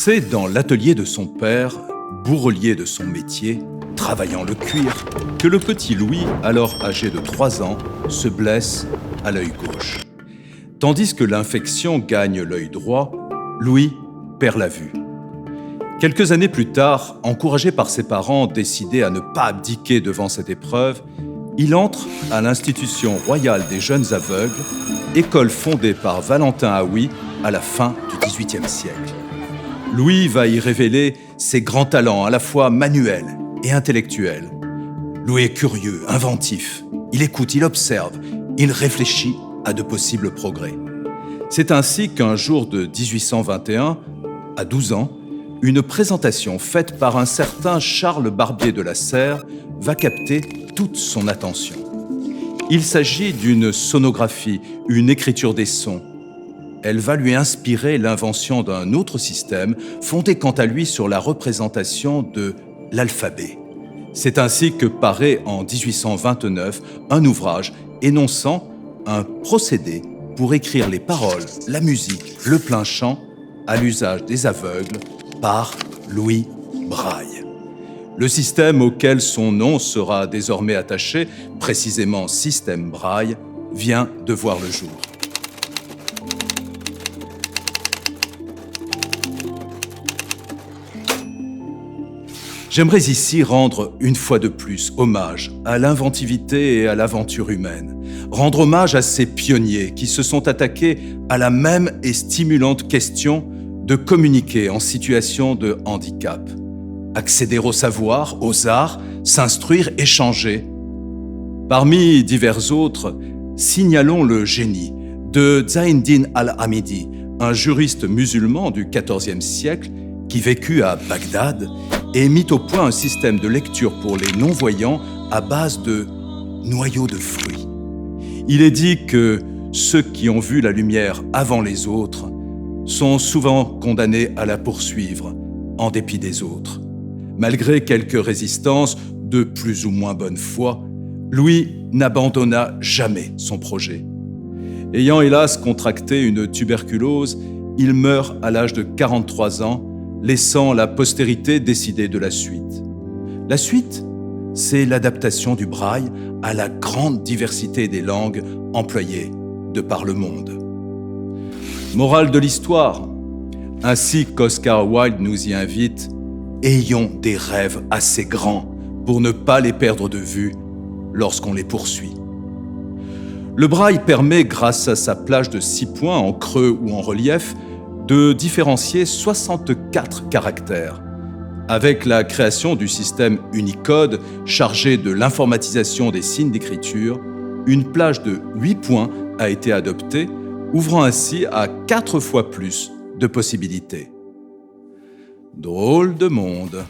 C'est dans l'atelier de son père, bourrelier de son métier, travaillant le cuir, que le petit Louis, alors âgé de 3 ans, se blesse à l'œil gauche. Tandis que l'infection gagne l'œil droit, Louis perd la vue. Quelques années plus tard, encouragé par ses parents décidés à ne pas abdiquer devant cette épreuve, il entre à l'Institution royale des jeunes aveugles, école fondée par Valentin Haüy à la fin du XVIIIe siècle. Louis va y révéler ses grands talents à la fois manuels et intellectuels. Louis est curieux, inventif, il écoute, il observe, il réfléchit à de possibles progrès. C'est ainsi qu'un jour de 1821, à 12 ans, une présentation faite par un certain Charles Barbier de la Serre va capter toute son attention. Il s'agit d'une sonographie, une écriture des sons. Elle va lui inspirer l'invention d'un autre système, fondé quant à lui sur la représentation de l'alphabet. C'est ainsi que paraît en 1829 un ouvrage énonçant un procédé pour écrire les paroles, la musique, le plein chant à l'usage des aveugles par Louis Braille. Le système auquel son nom sera désormais attaché, précisément système Braille, vient de voir le jour. J'aimerais ici rendre une fois de plus hommage à l'inventivité et à l'aventure humaine. Rendre hommage à ces pionniers qui se sont attaqués à la même et stimulante question de communiquer en situation de handicap. Accéder au savoir, aux arts, s'instruire, échanger. Parmi divers autres, signalons le génie de Zainuddin al-Hamidi, un juriste musulman du XIVe siècle qui vécut à Bagdad et mit au point un système de lecture pour les non-voyants à base de noyaux de fruits. Il est dit que ceux qui ont vu la lumière avant les autres sont souvent condamnés à la poursuivre, en dépit des autres. Malgré quelques résistances de plus ou moins bonne foi, Louis n'abandonna jamais son projet. Ayant hélas contracté une tuberculose, il meurt à l'âge de 43 ans, laissant la postérité décider de la suite. La suite, c'est l'adaptation du braille à la grande diversité des langues employées de par le monde. Morale de l'histoire, ainsi qu'Oscar Wilde nous y invite, ayons des rêves assez grands pour ne pas les perdre de vue lorsqu'on les poursuit. Le braille permet, grâce à sa plage de 6 points en creux ou en relief, de différencier 64 caractères. Avec la création du système Unicode, chargé de l'informatisation des signes d'écriture, une plage de 8 points a été adoptée, ouvrant ainsi à 4 fois plus de possibilités. Drôle de monde.